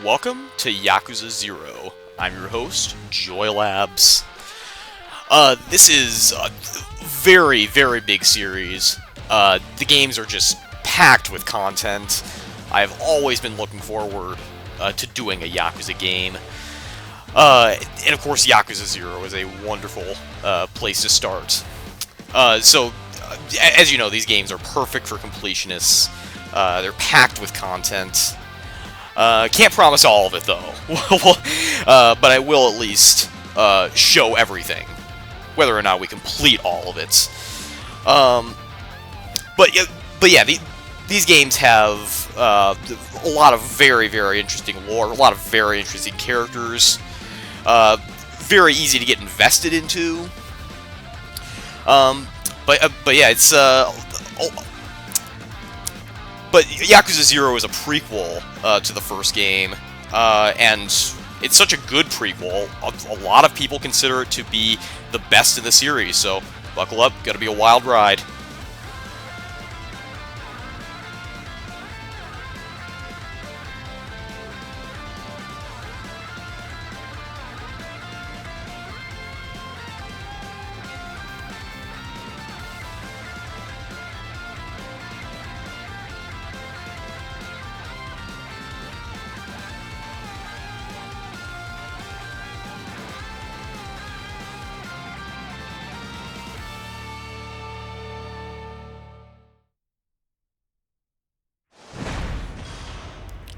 Welcome to Yakuza 0. I'm your host, Joy Labs. This is a very, very big series. The games are just packed with content. I've always been looking forward to doing a Yakuza game. And of course, Yakuza 0 is a wonderful place to start. As you know, these games are perfect for completionists. They're packed with content. Can't promise all of it, though. But I will at least show everything, whether or not we complete all of it. But yeah, these games have a lot of very, very interesting lore, a lot of very interesting characters, very easy to get invested into. But yeah, it's But Yakuza 0 is a prequel to the first game, and it's such a good prequel. A lot of people consider it to be the best in the series, so buckle up, gonna be a wild ride.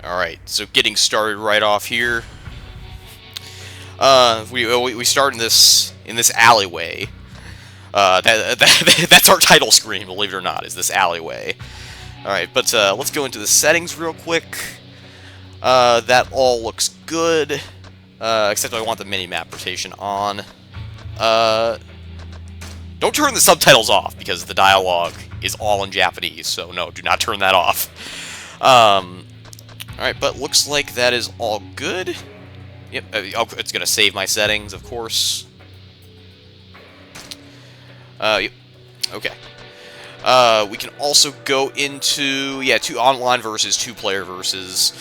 Alright, so getting started right off here. We start in this alleyway. That's our title screen, believe it or not, is this alleyway. Alright, but let's go into the settings real quick. That all looks good, except I want the mini-map rotation on. Don't turn the subtitles off, because the dialogue is all in Japanese, so no, do not turn that off. Alright, but looks like that is all good. Yep, it's gonna save my settings, of course. Yep, okay. We can also go into, yeah, two online versus, two-player versus.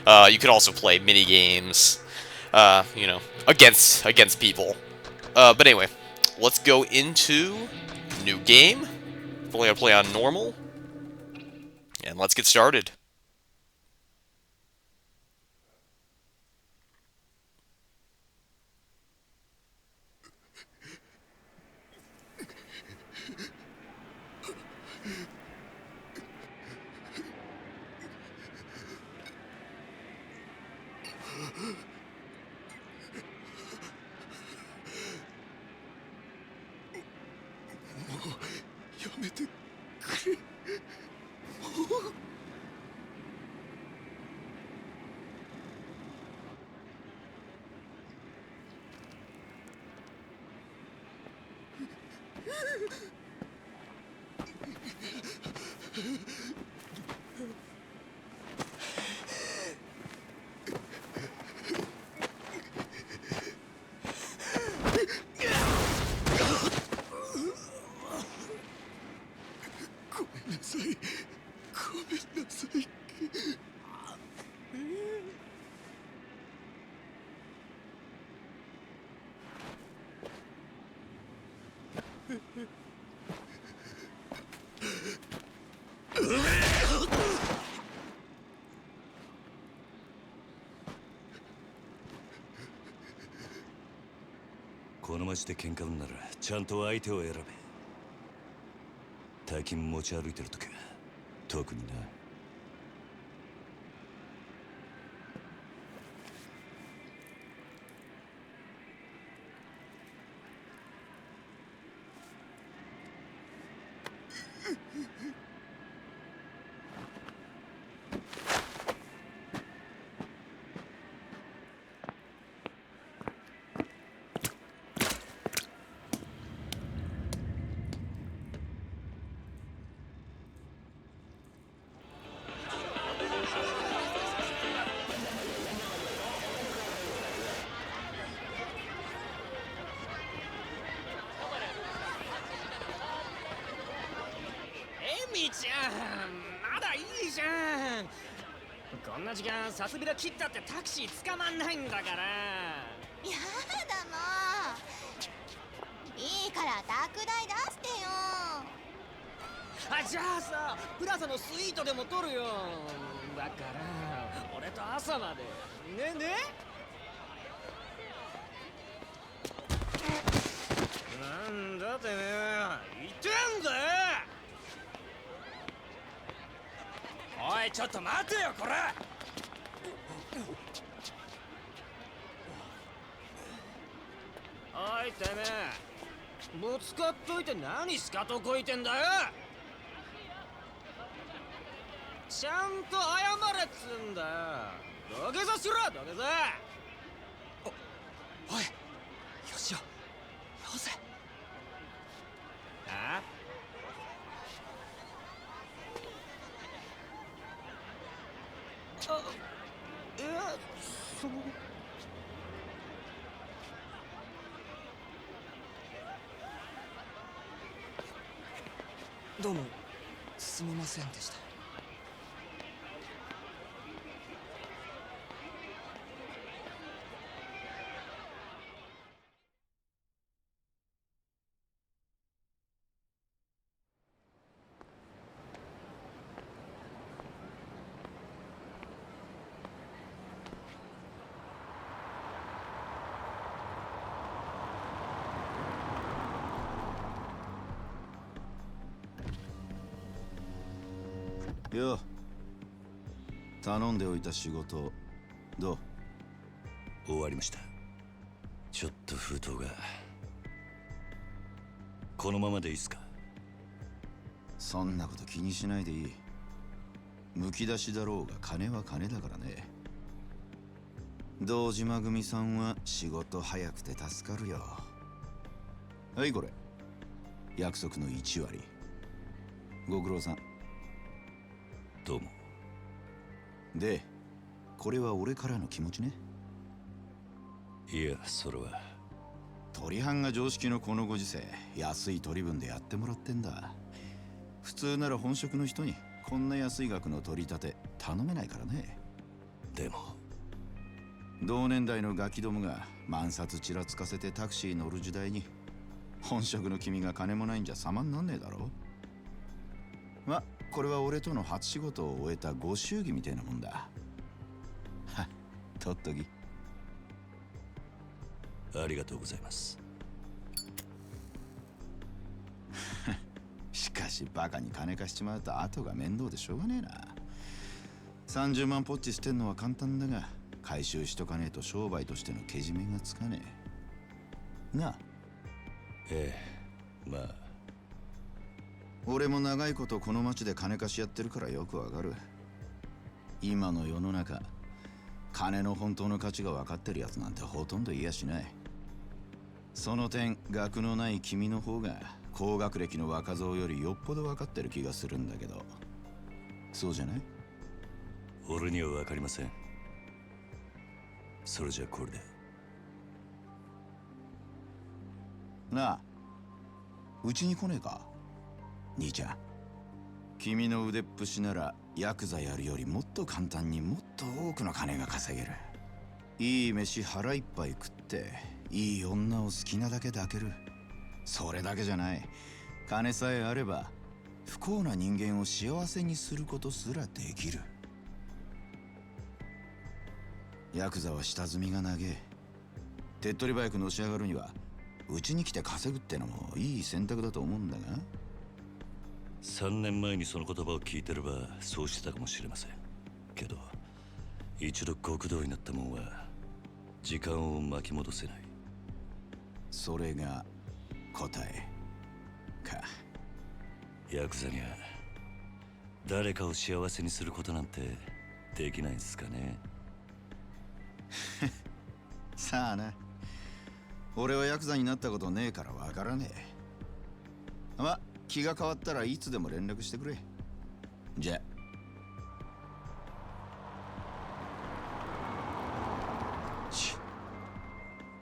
You can also play mini-games, you know, against people. But anyway, let's go into new game. We're only gonna play on normal. And let's get started.この街で喧嘩売んならちゃんと相手を選べ。大金持ち歩いてるときは特にな。ちゃん、まだいいじゃん。こんな時間サスビラ切ったってタクシー捕まんないんだから。やだもう。いいから宅代出してよ。じゃあさ、プラザのスイートでも取るよ。だから俺と朝までね。なんだてめえ、いてんだよ。おいちょっと待てよこれ。おいてめえ、ぶつかっといて何スカとこいてんだよ。ちゃんと謝れっつんだよ。土下座しろ土下座。おい、よしよ、よせ。あいや、どうもすみませんでした。よう、頼んでおいた仕事どう？終わりました。ちょっと封筒が。このままでいいっすか？そんなこと気にしないでいい。むき出しだろうが金は金だからね。堂島組さんは仕事早くて助かるよ。はい、これ約束の1割。ご苦労さん。どうも。で、これは俺からの気持ちね。いや、それは取り半が常識のこのご時世、安い取り分でやってもらってんだ。普通なら本職の人にこんな安い額の取り立て頼めないからね。でも同年代のガキどもが万札ちらつかせてタクシー乗る時代に、本職の君が金もないんじゃ様になんねえだろ。ま、これは俺との初仕事を終えたご祝儀みたいなもんだ。はっ、取っとき。ありがとうございます。しかしバカに金貸しちまうと後が面倒でしょうがねえな。30万ポッチ捨てんのは簡単だが、回収しとかねえと商売としてのけじめがつかねえなあ。ええ、まあ俺も長いことこの町で金貸しやってるからよくわかる。今の世の中、金の本当の価値が分かってるやつなんてほとんどいやしない。その点、学のない君の方が高学歴の若造よりよっぽど分かってる気がするんだけど、そうじゃない？俺には分かりません。それじゃこれで。なあ、うちに来ねえか兄ちゃん。君の腕っぷしならヤクザやるよりもっと簡単にもっと多くの金が稼げる。いい飯腹いっぱい食っていい女を好きなだけ抱ける。それだけじゃない、金さえあれば不幸な人間を幸せにすることすらできる。ヤクザは下積みが長え。手っ取り早くのし上がるにはうちに来て稼ぐってのもいい選択だと思うんだが。3年前にその言葉を聞いてればそうしてたかもしれませんけど、一度極道になったもんは時間を巻き戻せない。それが答えか。ヤクザには誰かを幸せにすることなんてできないんすかね。さあな、俺はヤクザになったことねえからわからねえ。ま、気が変わったらいつでも連絡してくれ。じゃ。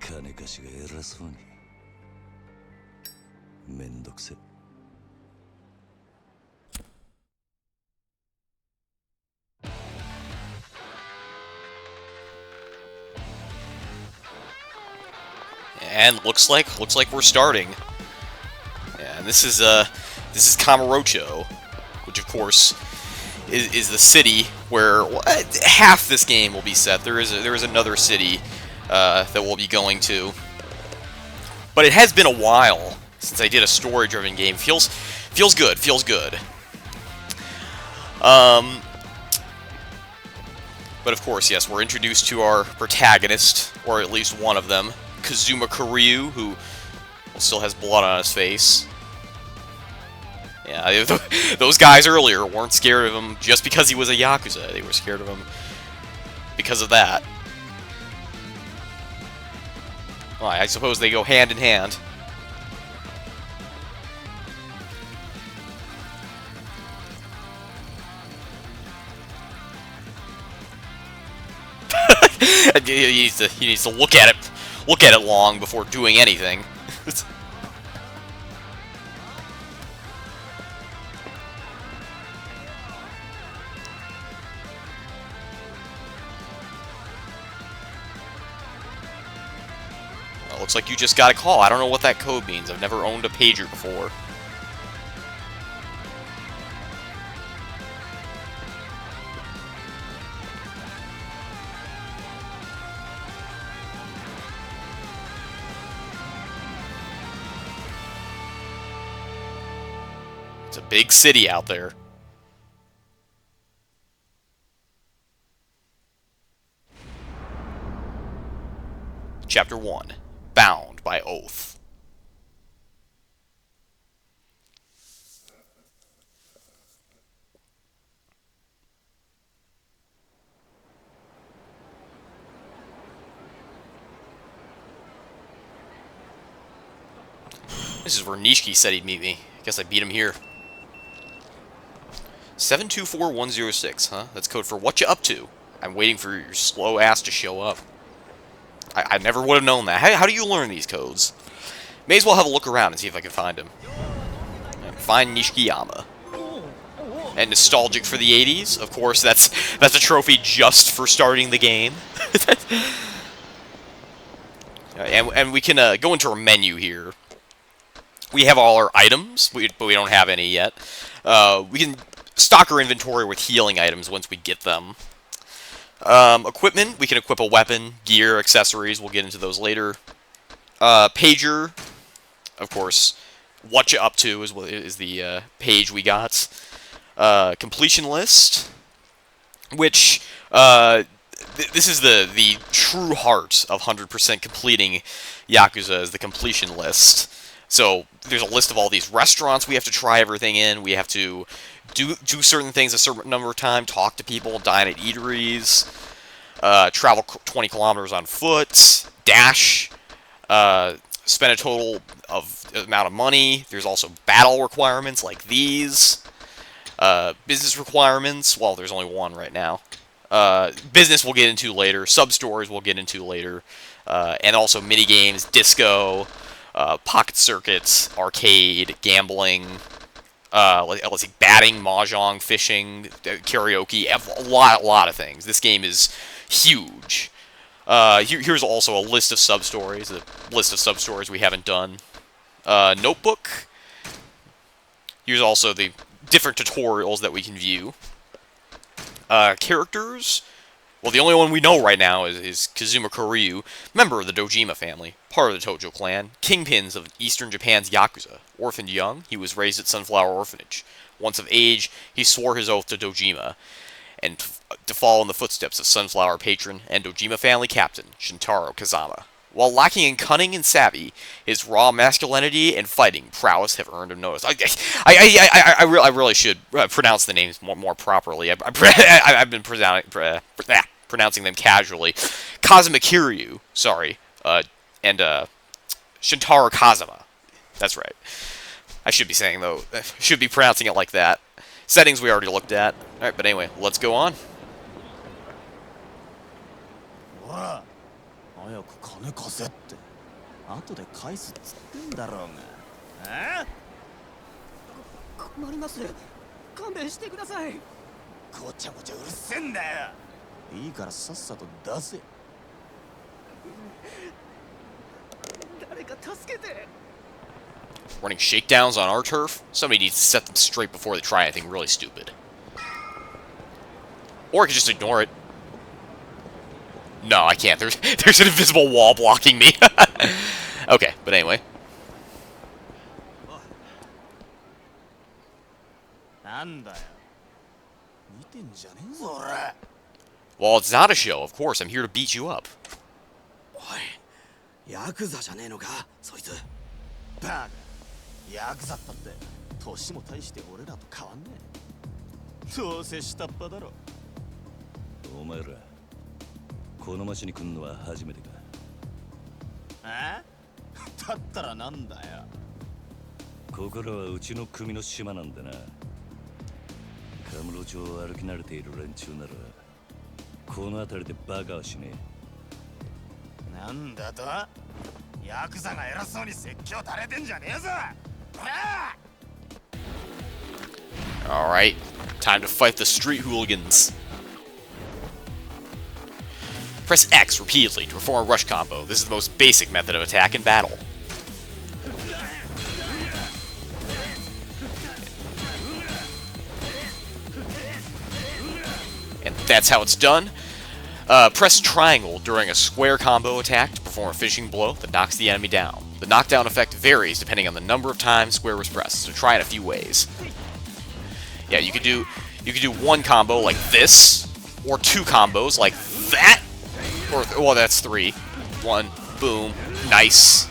金貸しが偉そうに。めんどくせ。And looks like we're starting. Yeah, and this is Kamurocho, which of course is the city where half this game will be set. There is another city that we'll be going to, but it has been a while since I did a story-driven game. Feels good. Feels good. But of course, yes, we're introduced to our protagonist, or at least one of them, Kazuma Kiryu, who still has blood on his face. Yeah, those guys earlier weren't scared of him just because he was a Yakuza. They were scared of him because of that. Well, I suppose they go hand in hand. he needs to look at it long before doing anything. Well, looks like you just got a call. I don't know what that code means. I've never owned a pager before. It's a big city out there. Chapter 1. Bound by Oath. This is where Nishiki said he'd meet me. Guess I beat him here. 724106, huh? That's code for what you up to. I'm waiting for your slow ass to show up. I never would have known that. How do you learn these codes? May as well have a look around and see if I can find him. Find Nishikiyama. And nostalgic for the 80s? Of course, that's a trophy just for starting the game. and we can go into our menu here. We have all our items, but we don't have any yet. We can stock our inventory with healing items once we get them. Equipment, we can equip a weapon, gear, accessories, we'll get into those later. Pager, of course, what you up to is the page we got. Completion list, which, this is the true heart of 100% completing Yakuza, is the completion list. So, there's a list of all these restaurants we have to try everything in, we have to do certain things a certain number of times, talk to people, dine at eateries, travel 20 kilometers on foot, dash, spend a total of amount of money. There's also battle requirements like these, business requirements. Well, there's only one right now. Business we'll get into later, sub-stories we'll get into later, and also mini-games, disco, pocket circuits, arcade, gambling, let's see, batting, mahjong, fishing, karaoke, a lot of things. This game is huge. Here's also a list of sub-stories, we haven't done. Notebook. Here's also the different tutorials that we can view. Characters. Well, the only one we know right now is Kazuma Kiryu, member of the Dojima family, part of the Tojo clan, kingpins of Eastern Japan's Yakuza. Orphaned young, he was raised at Sunflower Orphanage. Once of age, he swore his oath to Dojima, and to follow in the footsteps of Sunflower patron and Dojima family captain, Shintaro Kazama. While lacking in cunning and savvy, his raw masculinity and fighting prowess have earned him notice. I really should pronounce the names more properly. I've been pronouncing them casually. Kazuma Kiryu, sorry, and Shintaro Kazama. That's right. I should be saying, though, should be pronouncing it like that. Settings we already looked at. Alright, but anyway, let's go on. 早く金貸せって後で返すっつってんだろうが困ります勘弁してくださいごちゃごちゃうるせえんだよいいからさっさと出せ助けて。 Running shakedowns on our turf? Somebody needs to set them straight before they try anything really stupid. Or I could just ignore it. No, I can't. There's an invisible wall blocking me. Okay, but anyway. なんだよ。見てんじゃねえぞ俺。 Well, it's not a show, of course. I'm here to beat you up. おい、ヤクザじゃねえのか、そいつ。バカ、ヤクザったって年も大して俺らと変わんねえ。どうせ下っ端だろ。お前らこの町に来んのは初めてか。え？だったらなんだよ。ここらはうちの組の島なんだな。カムロ町を歩き慣れている連中ならこの辺りでバカはしねえ。なんだと？ヤクザが偉そうに説教垂れてんじゃねえぞ。Alright, time to fight the street hooligans. Press X repeatedly to perform a rush combo. This is the most basic method of attack in battle. And that's how it's done. Press triangle during a square combo attack to perform a finishing blow that knocks the enemy down. The knockdown effect varies depending on the number of times square was pressed, so try it a few ways. Yeah, you could do one combo like this, or two combos like that, or well, that's three. One, boom, nice.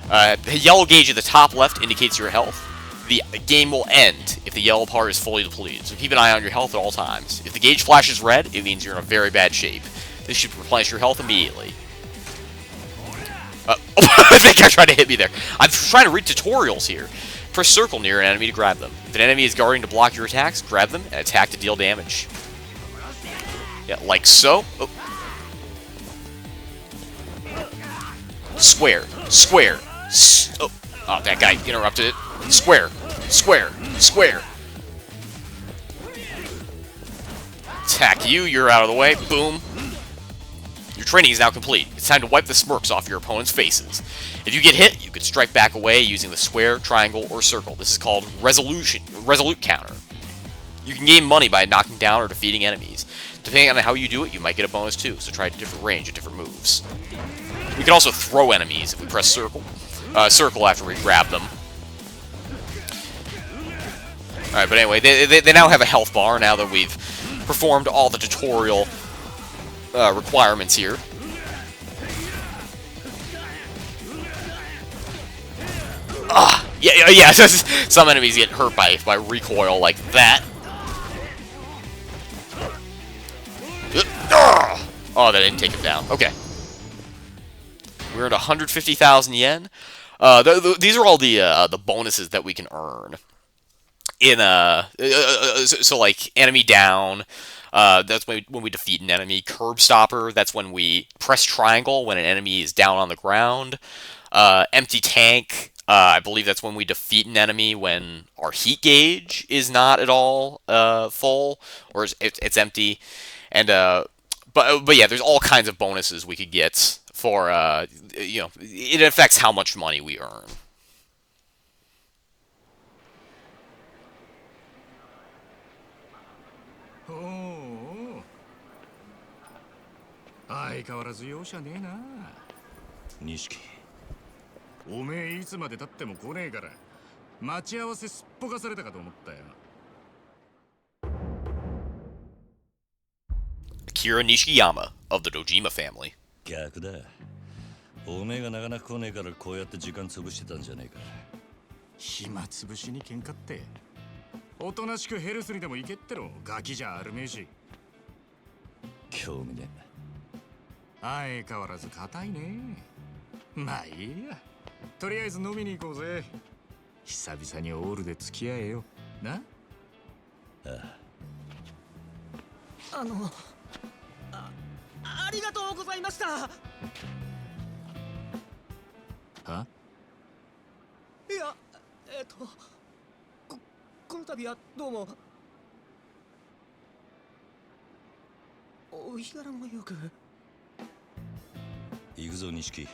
The yellow gauge at the top left indicates your health. The game will end if the yellow part is fully depleted, so keep an eye on your health at all times. If the gauge flashes red, it means you're in a very bad shape. This should replenish your health immediately. That guy tried to hit me there. I'm trying to read tutorials here. Press circle near an enemy to grab them. If an enemy is guarding to block your attacks, grab them and attack to deal damage. Yeah, like so. Oh. Square. Square. Oh, that guy interrupted it. Square. Square. Square. Attack you. You're out of the way. Boom. Your training is now complete. It's time to wipe the smirks off your opponent's faces. If you get hit, you can strike back away using the square, triangle, or circle. This is called resolute counter. You can gain money by knocking down or defeating enemies. Depending on how you do it, you might get a bonus too, so try a different range of different moves. We can also throw enemies if we press circle after we grab them. Alright, but anyway, they now have a health bar now that we've performed all the tutorial requirements here. Yeah, some enemies get hurt by recoil like that. Oh, that didn't take him down. Okay. We're at 150,000 yen. These are all the bonuses that we can earn. In so like enemy down. That's when we defeat an enemy. Curb stopper. That's when we press triangle when an enemy is down on the ground. Empty tank. I believe that's when we defeat an enemy when our heat gauge is not at all full or it's empty. And but yeah, there's all kinds of bonuses we could get for it affects how much money we earn. Oh, 相変わらず容赦ねえな。錦。おめえいつまで経っても来ねえから待ち合わせすっぽかされたかと思ったよ。Akira Nishiyama of the Dojima family. 逆だ。おめえがなかなか来ねえからこうやって時間潰してたんじゃねえか。暇つぶしに喧嘩って。おとなしくヘルスにでも行けってろ。ガキじゃあるめえし。興味ねえ。相変わらず硬いね。まあいいや。とりあえず飲みに行こうぜ。久々にオールで付き合えよ。な？ああ。ありがとうございました。はいや、この度はどうも。お日柄もよく。行くぞ錦。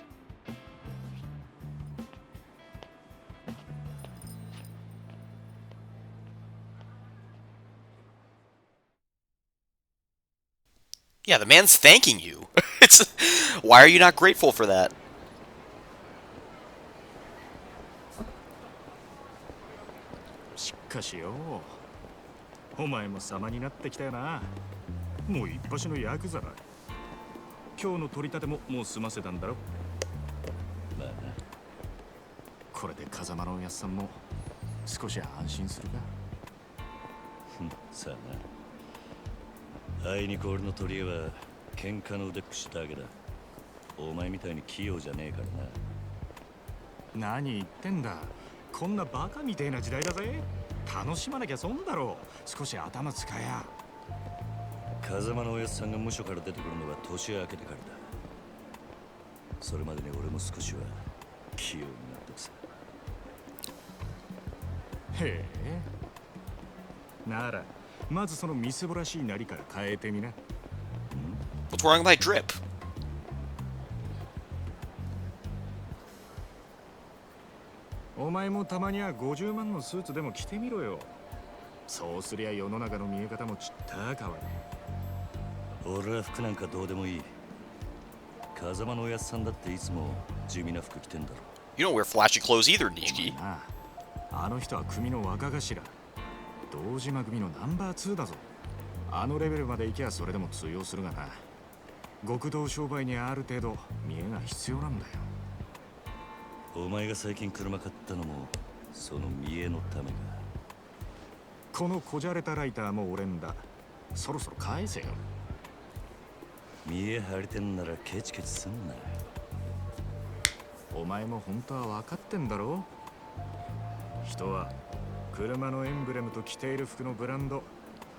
Yeah, the man's thanking you. It's why are you not grateful for that? しかしよ、お前も様になってきたよな。もう一発のヤクザだ。今日の取り立てももう済ませたんだろ。まあな。これで風間のおやっさんも少し安心するか。さあな。あいにく俺の取り柄は喧嘩の腕っぷしだけだ。お前みたいに器用じゃねえからな。何言ってんだ。こんなバカみてえな時代だぜ。楽しまなきゃ損だろう。少し頭使えや。風間のおやっさんが無所から出てくるのが年明けてからだ。それまでに俺も少しは器用になってくさ。へえ。ならまずそのみすぼらしいなりから変えてみな。What's wrong with my drip? お前もたまには50万のスーツでも着てみろよ。そうすりゃ世の中の見え方もちった変わる。俺は服なんかどうでもいい。風間のおやっさんだっていつも地味な服着てんだろ。 You don't wear flashy clothes either, Nishiki. あの人は組の若頭。堂島組のナンバー2だぞ。あのレベルまで行けばそれでも通用するがな。極道商売にある程度見えが必要なんだよ。お前が最近車買ったのもその見栄のためか。このこじゃれたライターも俺んだ。そろそろ返せよ。見栄張りてんならケチケチすんな。お前も本当は分かってんだろ。人は車のエンブレムと着ている服のブランド、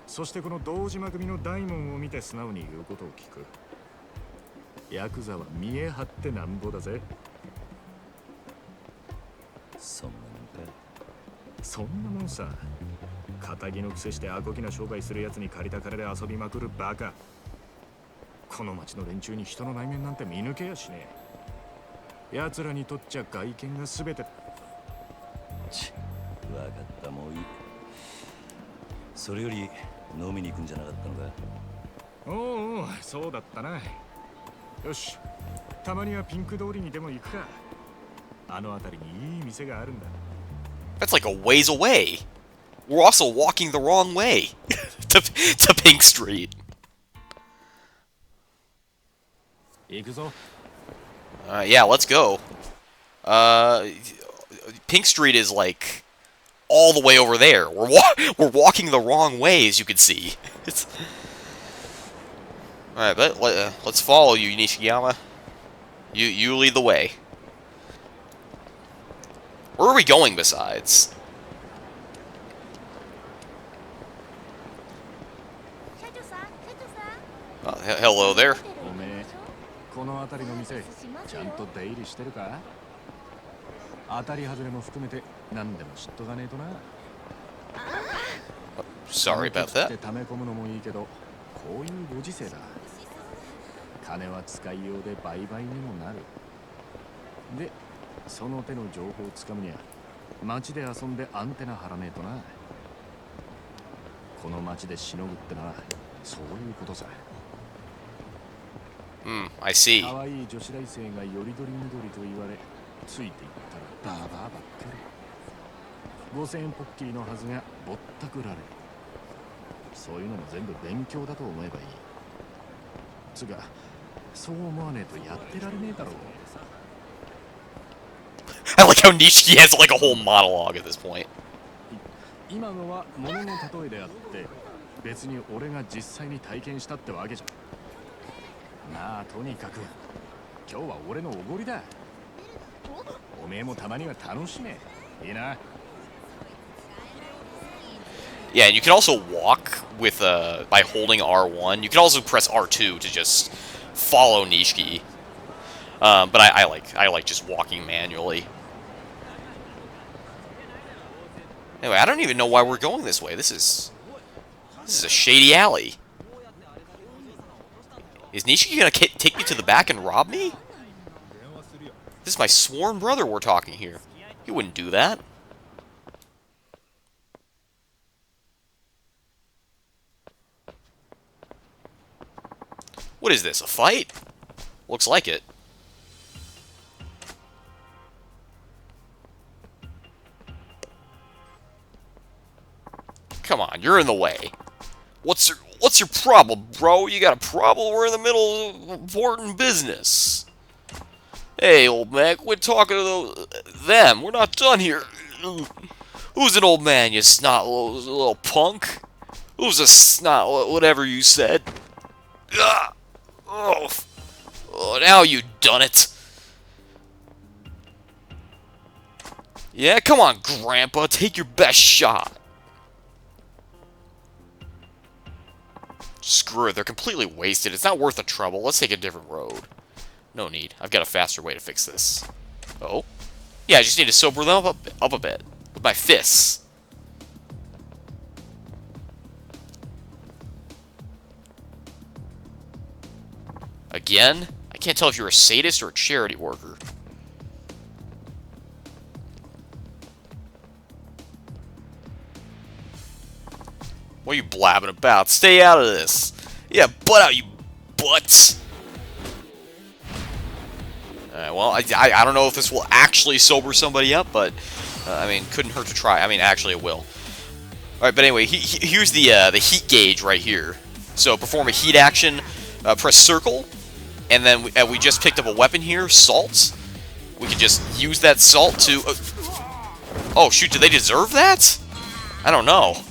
そしてこの堂島組の大門を見て素直に言うことを聞く。ヤクザは見栄張ってなんぼだぜ。そんなもんか。そんなもんさ。仇のくせしてアコギな商売するやつに借りた金で遊びまくるバカ。この町の連中に人の内面なんて見抜けやしねえ。奴らにとっちゃ外見が全て。ち、わかった、もういい。それより飲みに行くんじゃなかったのか。おうおう、そうだったな。よし、たまにはピンク通りにでも行くか。あの辺りにいい店があるんだ。 That's like a ways away. We're also walking the wrong way to Pink Street. 行くぞ。Yeah, let's go. Pink Street is like all the way over there. We're walking the wrong way, as you can see. All right, but let's follow you, Nishiyama. You lead the way. Where are we going besides? 社長さん、社長さん。 Hello there. おめえ、この辺りの店ちゃんと出入りしてるか。当たり外れも含めて何でも知っとかねえとな。 Sorry about that. 溜め込むのもいいけど、こういうご時世だ。金は使いようで売買にもなる。で、その手の情報をつかむには街で遊んでアンテナ張らねえとな。この街でしのぐってのはそういうことさ。I see. 可愛い女子大生がよりどりみどりと言われ、ついていったらバーバーばっかり。5000円ポッキリのはずがぼったくられる。そういうのも全部勉強だと思えばいい。つが、そう思わねえとやってられねえだろう。 I like how Nishiki has like a whole monologue at this point. 今のは物の例えであって、別に俺が実際に体験したってわけじゃ。まあとにかく今日は俺のおごりだ。おめえもたまには楽しめ。いいな。 Yeah, and you can also walk with by holding R1. You can also press R2 to just follow Nishiki. But I like just walking manually. Anyway, I don't even know why we're going this way. This is a shady alley. Is Nishiki gonna take me to the back and rob me? This is my sworn brother we're talking here. He wouldn't do that. What is this, a fight? Looks like it. Come on, you're in the way. What's your problem, bro? You got a problem? We're in the middle of important business. Hey, old man, quit talking to them. We're not done here. Who's an old man, you snot little punk? Who's a snot, whatever you said? Ah! Oh, now you done it. Yeah, come on, Grandpa. Take your best shot. Screw it. They're completely wasted. It's not worth the trouble. Let's take a different road. No need. I've got a faster way to fix this. Oh? Yeah, I just need to sober them up a bit. With my fists. Again? I can't tell if you're a sadist or a charity worker. What are you blabbing about? Stay out of this. Yeah, butt out, you butts. Alright, well, I don't know if this will actually sober somebody up, but, I mean, couldn't hurt to try. I mean, actually, it will. Alright, but anyway, here's the heat gauge right here. So, perform a heat action, press circle, and then we just picked up a weapon here, salt. We can just use that salt to... oh, shoot, do they deserve that? I don't know.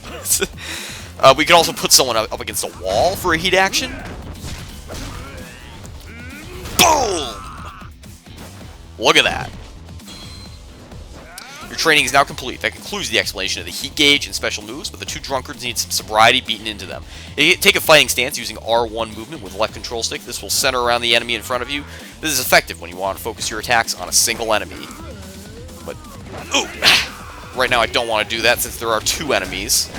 We can also put someone up against a wall for a heat action. Boom! Look at that. Your training is now complete. That concludes the explanation of the heat gauge and special moves, but the two drunkards need some sobriety beaten into them. Take a fighting stance using R1 movement with left control stick. This will center around the enemy in front of you. This is effective when you want to focus your attacks on a single enemy. But, ooh, right now I don't want to do that since there are two enemies.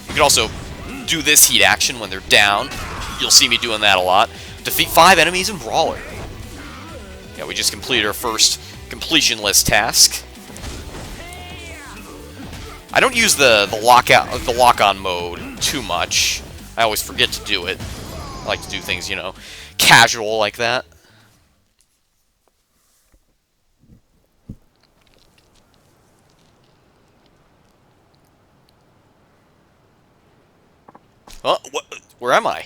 You can also do this heat action when they're down. You'll see me doing that a lot. Defeat 5 enemies in Brawler. Yeah, we just completed our first completion list task. I don't use the lock-on mode too much. I always forget to do it. I like to do things, you know, casual like that. What? Where am I?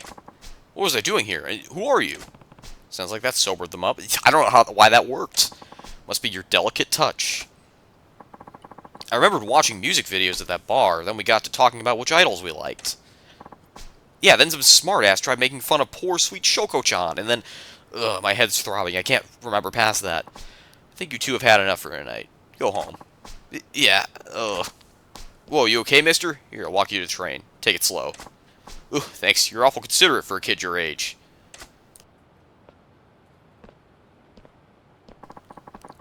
What was I doing here? Who are you? Sounds like that sobered them up. I don't know why that worked. Must be your delicate touch. I remembered watching music videos at that bar. Then we got to talking about which idols we liked. Yeah, then some smartass tried making fun of poor sweet Shoko-chan, and then... ugh, my head's throbbing. I can't remember past that. I think you two have had enough for tonight. Go home. Yeah, ugh. Whoa, you okay, mister? Here, I'll walk you to the train. Take it slow. Ooh, thanks. You're awful considerate for a kid your age.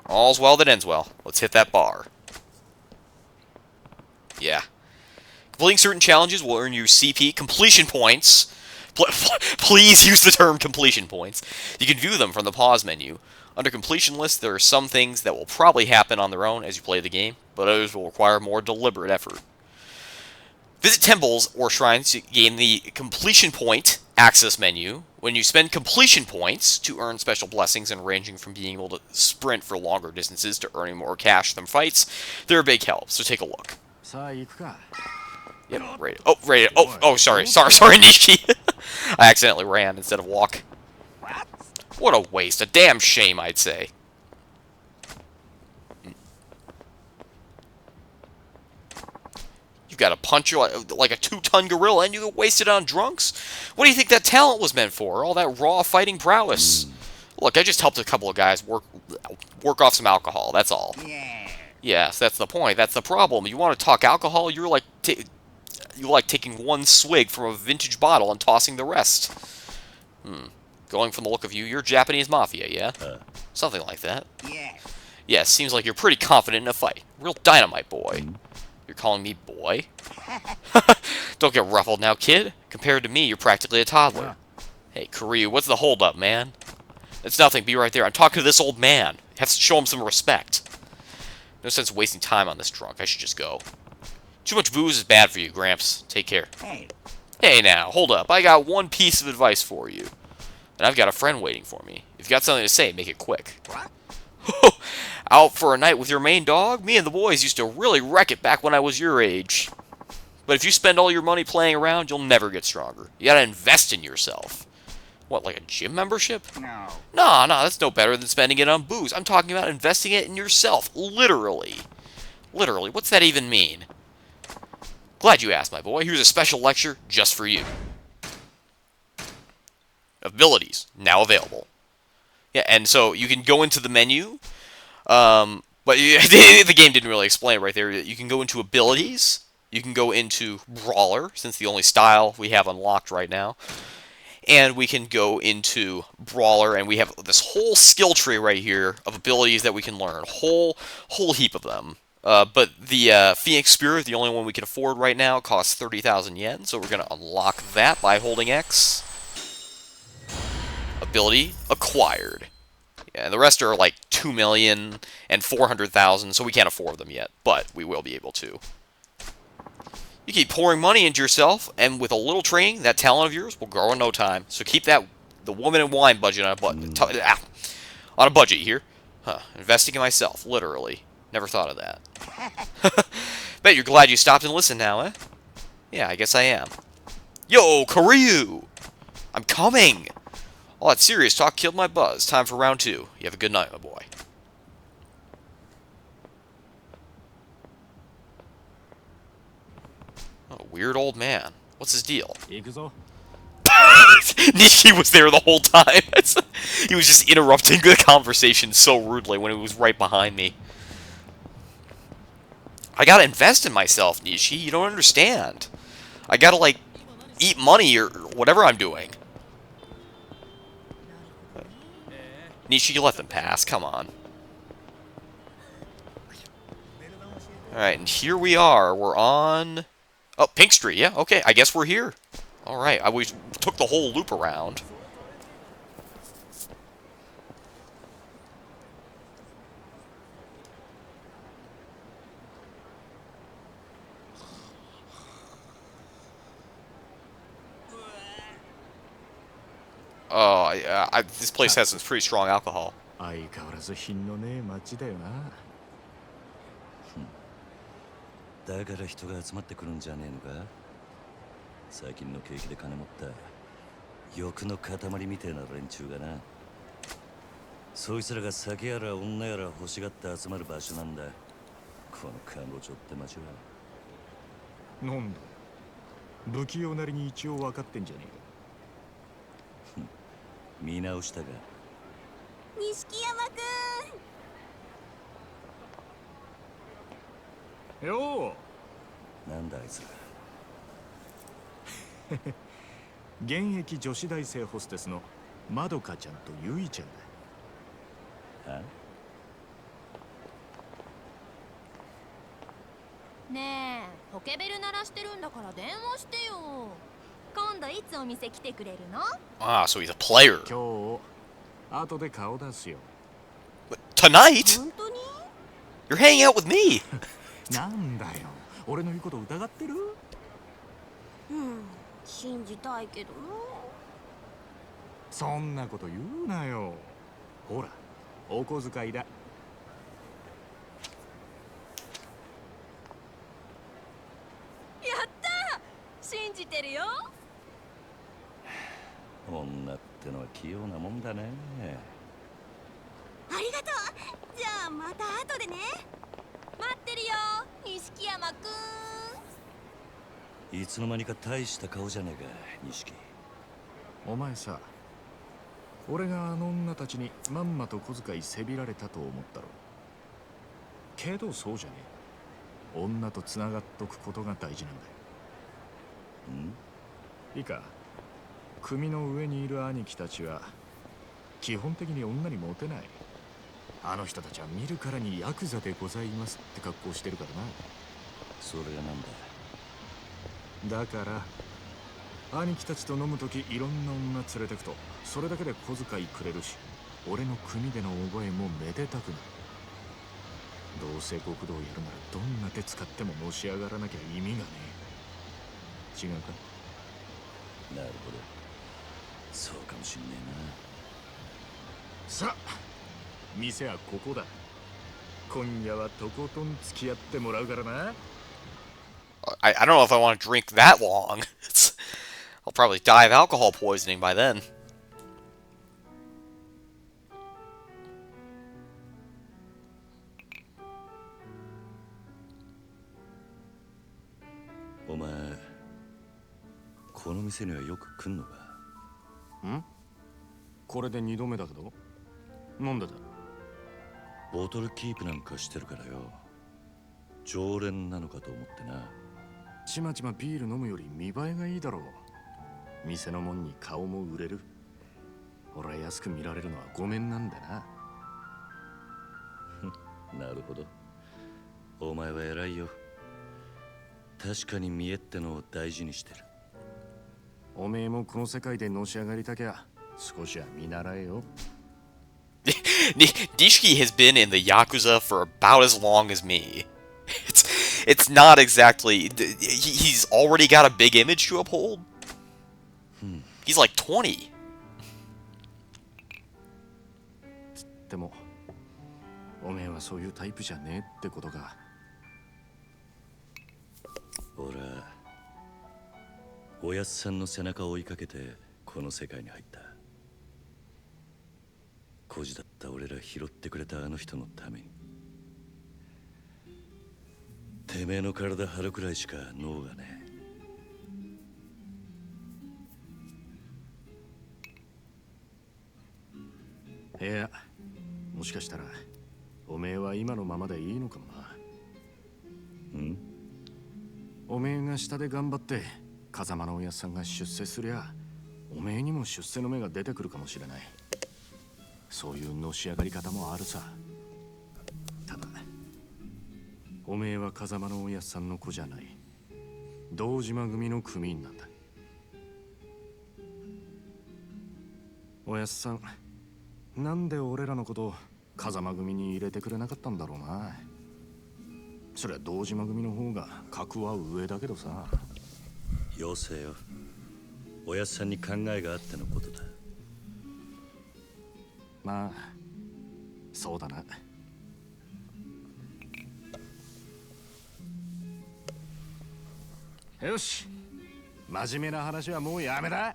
All's well that ends well. Let's hit that bar. Yeah. Completing certain challenges will earn you CP completion points. Please use the term completion points. You can view them from the pause menu. Under completion list, there are some things that will probably happen on their own as you play the game, but others will require more deliberate effort. Visit temples or shrines to gain the completion point access menu. When you spend completion points to earn special blessings and ranging from being able to sprint for longer distances to earning more cash from fights, they're a big help, so take a look. Yep, rated. Oh, rated. Oh, sorry, Nishi. I accidentally ran instead of walk. What a waste. A damn shame, I'd say. You've got to punch you like a 2-ton gorilla and you get wasted on drunks? What do you think that talent was meant for? All that raw fighting prowess? Look, I just helped a couple of guys work off some alcohol, that's all. Yes, that's the point. That's the problem. You want to talk alcohol, you're like taking one swig from a vintage bottle and tossing the rest. Going from the look of you, you're Japanese mafia, yeah? Something like that. Yeah, seems like you're pretty confident in a fight. Real dynamite boy. You're calling me boy? Don't get ruffled now, kid. Compared to me, you're practically a toddler. Hey, Kiryu, what's the holdup, man? It's nothing. Be right there. I'm talking to this old man. Have to show him some respect. No sense wasting time on this drunk. I should just go. Too much booze is bad for you, Gramps. Take care. Hey now, hold up. I got one piece of advice for you. And I've got a friend waiting for me. If you got something to say, make it quick. Out for a night with your main dog? Me and the boys used to really wreck it back when I was your age. But if you spend all your money playing around, you'll never get stronger. You gotta invest in yourself. What, like a gym membership? No. No, that's no better than spending it on booze. I'm talking about investing it in yourself. Literally. Literally, what's that even mean? Glad you asked, my boy. Here's a special lecture just for you. Abilities, now available. Yeah, and so you can go into the menu, but the game didn't really explain it right there. You can go into abilities, you can go into Brawler, since the only style we have unlocked right now, and we can go into Brawler, and we have this whole skill tree right here of abilities that we can learn. Whole heap of them. But the Phoenix Spirit, the only one we can afford right now, costs 30,000 yen, so we're going to unlock that by holding X. Ability acquired. Yeah, and the rest are like 2 million and 400,000, so we can't afford them yet, but we will be able to. You keep pouring money into yourself, and with a little training, that talent of yours will grow in no time. So keep the woman and wine budget on a budget here. Investing in myself, literally. Never thought of that. Bet you're glad you stopped and listened now, eh? Yeah, I guess I am. Yo, Kiryu! I'm coming! All that serious talk killed my buzz. Time for round 2. You have a good night, my boy. Oh, weird old man. What's his deal? Yakuza? Nishiki was there the whole time. He was just interrupting the conversation so rudely when he was right behind me. I gotta invest in myself, Nishi. You don't understand. I gotta, like, eat money or whatever I'm doing. Nishi, you let them pass. Come on. Alright, and here we are. We're on... Oh, Pink Street. Yeah, okay. I guess we're here. Alright, we took the whole loop around. Oh, this place has some pretty strong alcohol. 相変わらず品のねえ街だよな。だから人が集まってくるんじゃねえのか。最近の景気で金持った欲の塊みてえな連中がな。そいつらが酒やら女やら欲しがって集まる場所なんだ。この彼女って街は。なんだ。不器用なりに一応分かってんじゃねえか。見直したが。錦山くん。よなんだあいつら。現役女子大生ホステスのまどかちゃんとゆいちゃんだ。はねえ、ポケベル鳴らしてるんだから電話してよ。今度いつお店来てくれるの？ Ah, so he's a player. 今日後で顔出すよ。 Tonight? 本当に？ You're hanging out with me. なんだよ。俺の言うこと疑ってる？信じたいけどな。そんなこと言うなよ。ほら、お小遣いだ。やったー！信じてるよ。女ってのは器用なもんだね。ありがとう。じゃあまた後でね。待ってるよ、錦山くん。いつの間にか大した顔じゃねえか、錦。お前さ、俺があの女たちにまんまと小遣いせびられたと思ったろ。けどそうじゃねえ。女とつながっとくことが大事なんだよ。いいか、組の上にいる兄貴たちは基本的に女にモテない。あの人たちは見るからにヤクザでございますって格好してるからな。それがなんだ。だから兄貴たちと飲むときいろんな女連れてくとそれだけで小遣いくれるし、俺の組での覚えもめでたくなる。どうせ極道やるならどんな手使ってものし上がらなきゃ意味がねえ。違うか？なるほど、そうかもしんねえな。さあ店はここだ。今夜はとことん付き合ってもらうからな。I don't know if I want to drink that long. I'll probably die of alcohol poisoning by then. お前この店にはよく来んのか？ん？これで2度目だけど。なんでだ？ボトルキープなんかしてるからよ。常連なのかと思ってな。ちまちまビール飲むより見栄えがいいだろう。店のもんに顔も売れる。俺は安く見られるのはごめんなんだな。なるほど、お前は偉いよ。確かに見栄ってのを大事にしてる。おめえもこの世界でのし上がりたきゃ少しは見習えよ。Nishiki has been in the Yakuza for about as long as me. It's not exactly... He's already got a big image to uphold. He's like 20. でもおめえはそういうタイプじゃねえってことか。俺はおやっさんの背中を追いかけてこの世界に入った。孤児だった俺ら拾ってくれたあの人のために。てめえの体張るくらいしか脳がねえ。いや、もしかしたらおめえは今のままでいいのかもな。ん？おめえが下で頑張って風間のおやっさんが出世すりゃ、おめえにも出世の芽が出てくるかもしれない。そういうのし上がり方もあるさ。ただおめえは風間のおやっさんの子じゃない。堂島組の組員なんだ。おやっさん、なんで俺らのこと風間組に入れてくれなかったんだろうな。そりゃ堂島組の方が格は上だけどさ。よせよ、おやっさんに考えがあってのことだ。まあそうだな。よし、真面目な話はもうやめだ。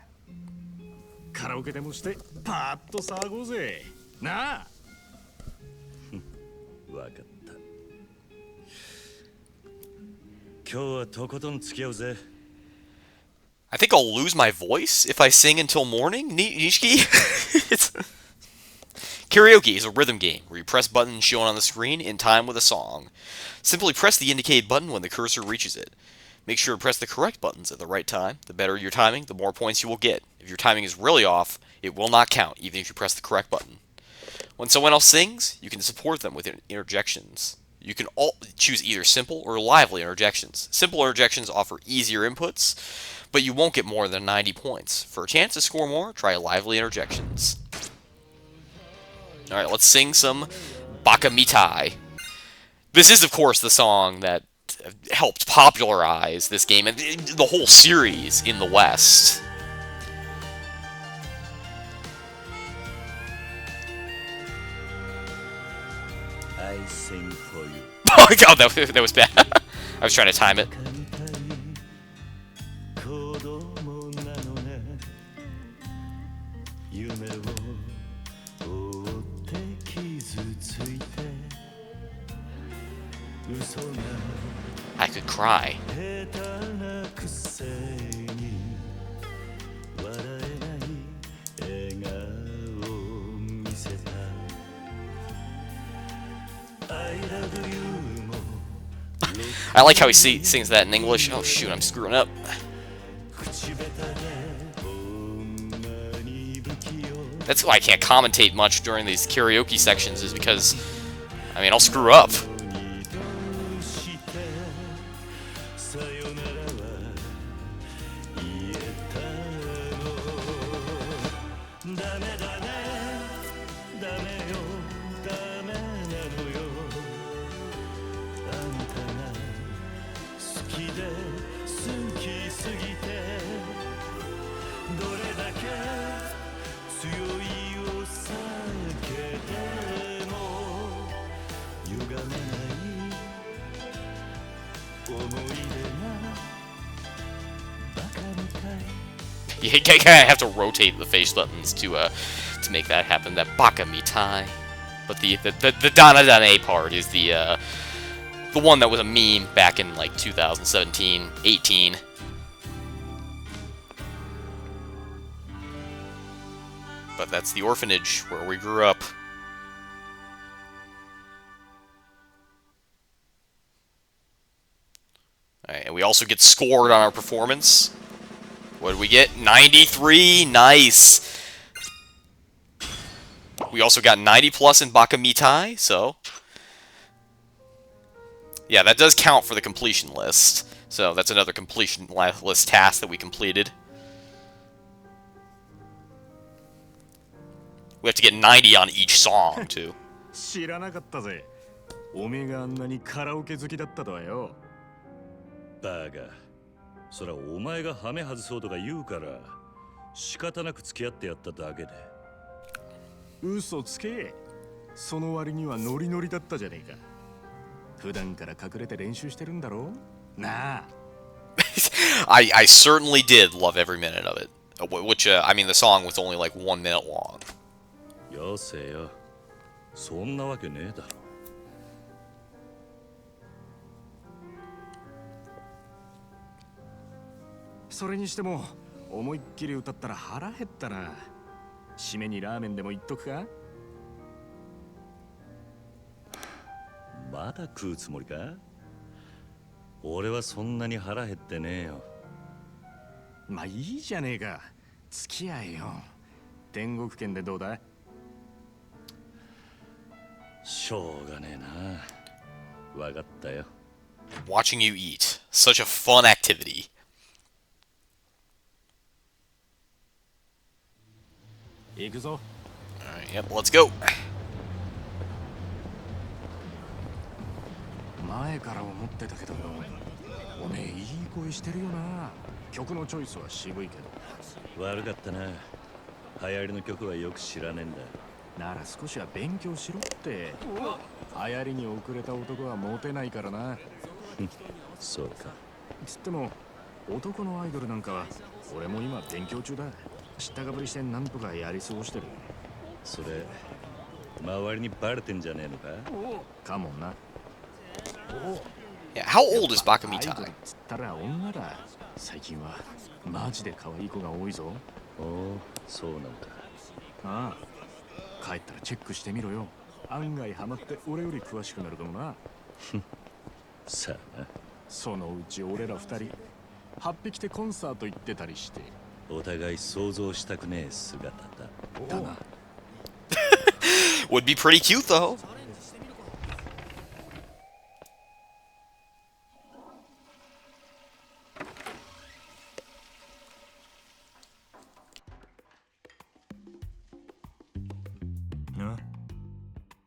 カラオケでもしてパーッと騒ごうぜなあ。わかった。今日はとことん付き合うぜ。I think I'll lose my voice if I sing until morning, Nishiki. Karaoke is a rhythm game where you press buttons shown on the screen in time with a song. Simply press the indicated button when the cursor reaches it. Make sure to press the correct buttons at the right time. The better your timing, the more points you will get. If your timing is really off, it will not count, even if you press the correct button. When someone else sings, you can support them with interjections. You can choose either simple or lively interjections. Simple interjections offer easier inputs, but you won't get more than 90 points. For a chance to score more, try lively interjections. Alright, let's sing some Bakamitai. This is, of course, the song that helped popularize this game and the whole series in the West. I sing for you. Oh my god, that was bad. I was trying to time it. I could cry. I like how he sings that in English. Oh shoot, I'm screwing up. That's why I can't commentate much during these karaoke sections, is because, I mean, I'll screw up. You kind of have to rotate the face buttons to make that happen. That baka mitai. But the Dana Dane part is the one that was a meme back in like 2017, 18. But that's the orphanage where we grew up. Alright, and we also get scored on our performance. What did we get? 93! Nice! We also got 90 plus in Baka Mitai, so... Yeah, that does count for the completion list. So that's another completion list task that we completed. We have to get 90 on each song, too. 知らなかったぜ。おめえがあんなにカラオケ好きだったとはよ。バカ、そらお前がハメ外そうとか言うから仕方なく付き合ってやっただけで。嘘つけ。その割にはノリノリだったじゃねえか。普段から隠れて練習してるんだろ？なあ。I certainly did love every minute of it. Which, I mean, the song was only like 1 minute long. よせよ。そんなわけねえだろ。それにしても思いっきり歌ったら腹減ったな。締めにラーメンでも言っとくか？まだ食うつもりか？俺はそんなに腹減ってねえよ。まあいいじゃねえか。付き合えよ。天国圏でどうだ？しょうがねえな。わかったよ。Watching you eat. Such a fun activity. 行くぞ。Alright, yep, let's go. 前から思ってたけどよ。おめえいい声してるよな。曲のチョイスは渋いけど。悪かったな。流行りの曲はよく知らねえんだ。なら少しは勉強しろって。流行りに遅れた男はモテないからな。そうか。つっても男のアイドルなんかは俺も今勉強中だ。知ったかぶりしてなんとかやり過ごしてる。それ周りにバレてんじゃねえのか？かもな。Yeah, how old is Baka Mitai? つったら女だ。最近はマジで可愛い子が多いぞ。おお、そうなんだ。ああ、帰ったらチェックしてみろよ。案外ハマって俺より詳しくなるかもな。さあな。そのうち俺ら二人8匹でコンサート行ってたりして。お互い想像したくねえ姿だ。だな。Would be pretty cute, though.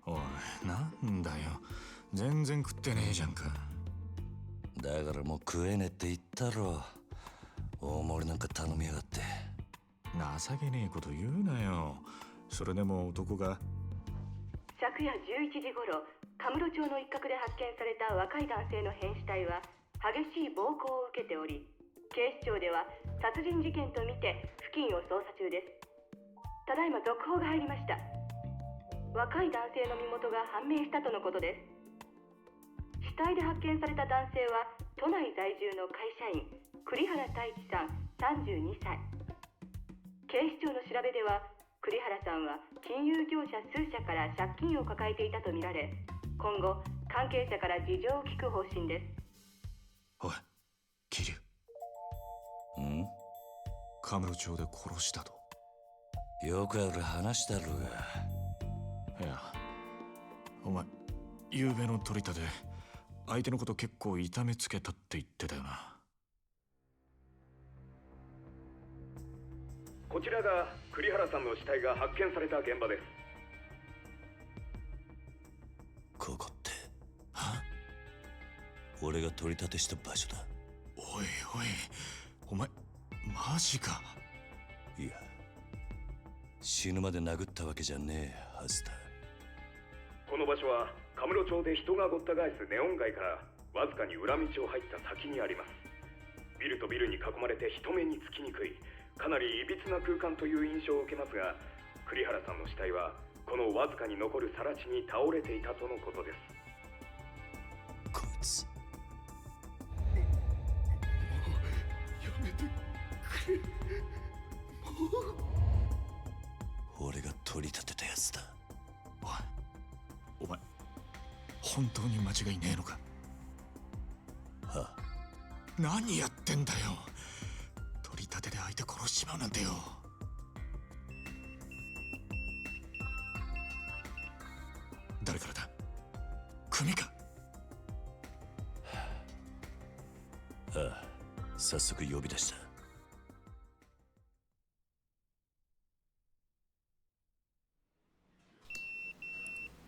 おい、なんだよ。全然食ってねえじゃんか。だからもう食えねえって言ったろ。大盛りなんか頼みやがって。情けねえこと言うなよ。それでも男が。昨夜11時頃、カムロ町の一角で発見された若い男性の変死体は激しい暴行を受けており、警視庁では殺人事件とみて付近を捜査中です。ただいま続報が入りました。若い男性の身元が判明したとのことです。死体で発見された男性は都内在住の会社員栗原太一さん32歳。警視庁の調べでは栗原さんは金融業者数社から借金を抱えていたとみられ、今後関係者から事情を聞く方針です。おい、桐生。ん？カムロ町で殺したと。よくある話だろうが。いや、お前昨べの取り立て相手のこと結構痛めつけたって言ってたよな。こちらが栗原さんの死体が発見された現場です。ここって、は？俺が取り立てした場所だ。おいおい、お前マジか？いや、死ぬまで殴ったわけじゃねえはずだ。この場所はカムロ町で人がごった返すネオン街からわずかに裏道を入った先にあります。ビルとビルに囲まれて人目につきにくいかなりいびつな空間という印象を受けますが、栗原さんの死体はこのわずかに残る更地に倒れていたとのことです。こいつやめてくれ。俺が取り立てたやつだ。お前本当に間違いねえのか。はあ、何やってんだよ。取り立てで相手殺しちまうなんてよ。誰からだ。組か。ああ、早速呼び出した。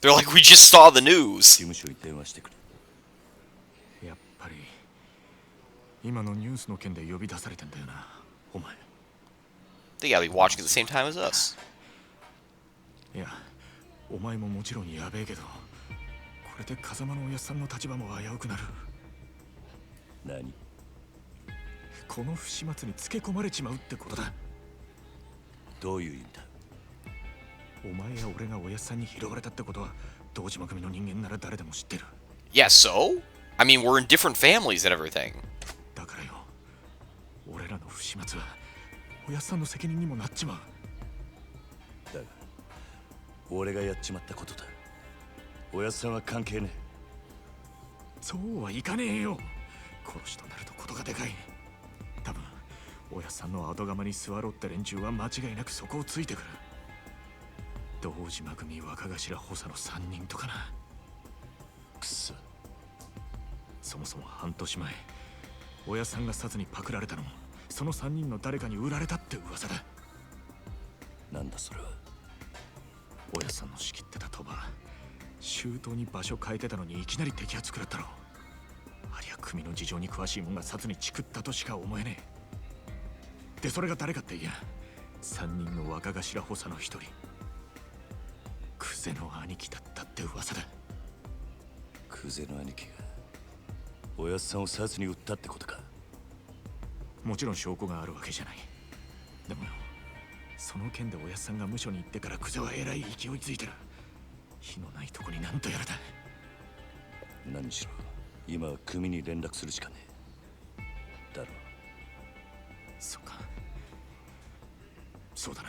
They're like, we just saw the news. 事務所に電話してくれ。やっぱり今のニュースの件で呼び出されてんだよな、お前。 They gotta be watching at the same time as us. いや、お前ももちろんやべえけど、これで風間のおやっさんの立場も危うくなる。何？この不始末につけ込まれちまうってことだ。どういう意味だ？お前や俺がおやっさんに拾われたってことは堂島組の人間なら誰でも知ってる。 Yeah, so? I mean, we're in different families and everything. だからよ、俺らの不始末はおやっさんの責任にもなっちまう。だが俺がやっちまったことだ。おやっさんは関係ねえ。そうはいかねえよ。殺しとなるとことがでかい。多分おやっさんの後釜に座ろうって連中は間違いなくそこをついてくる。堂島組若頭補佐の3人とかな。くそ。そもそも半年前、おやっさんが殺にパクられたのもその3人の誰かに売られたって噂だ。なんだそれは。おやっさんの仕切ってた鳥羽、周到に場所変えてたのにいきなり摘発食らったろ。ありゃ組の事情に詳しいもんが殺にチクったとしか思えねえ。でそれが誰かっていや、3人の若頭補佐の一人、クゼの兄貴だったって噂だ。クゼの兄貴がおやっさんを殺に撃ったってことか。もちろん証拠があるわけじゃない。でもよ、その件でおやっさんが無所に行ってからクゼはえらい勢いついてる。火のないとこになんとやらだ。何しろ今は組に連絡するしかねえ。だろ。そうか。そうだな。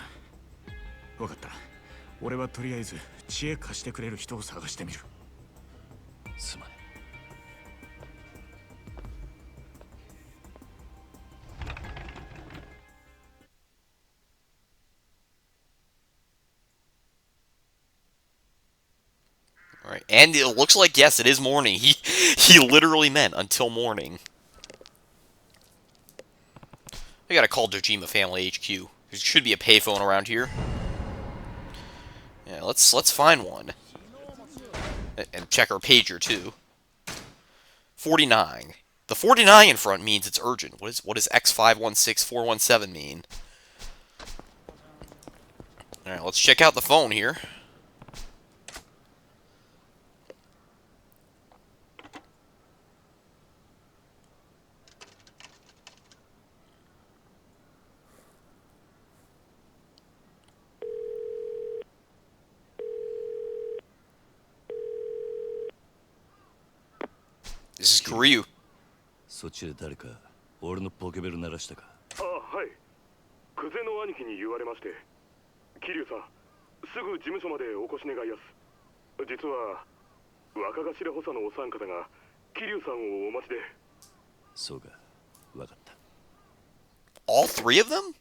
分かった。俺はとりあえず知恵貸してくれる人を探してみる。すまねえ。Alright, and it looks like, yes, it is morning. He literally meant until morning. We gotta call Dojima Family HQ. There should be a payphone around here. Yeah, let's find one. And check our pager, too. 49. The 49 in front means it's urgent. What does X516417 mean? Alright, let's check out the phone here. This is Kiryu. そっちで誰か俺のポケベル鳴らしたか。あ、はい。クゼの兄貴に言われまして。桐生さん、すぐ事務所までお越し願いやす。実は若頭補佐のお三方が桐生さんをお待ちで。そうか、わかった。 All three of them?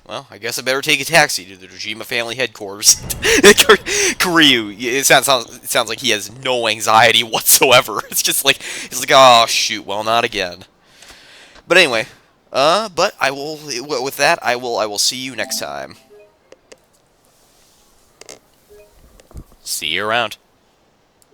Well, I guess I better take a taxi to the Dojima family headquarters. Kiryu, it sounds like he has no anxiety whatsoever. It's just like, he's like, oh shoot, well not again. But anyway, but I will, with that, I will see you next time. See you around.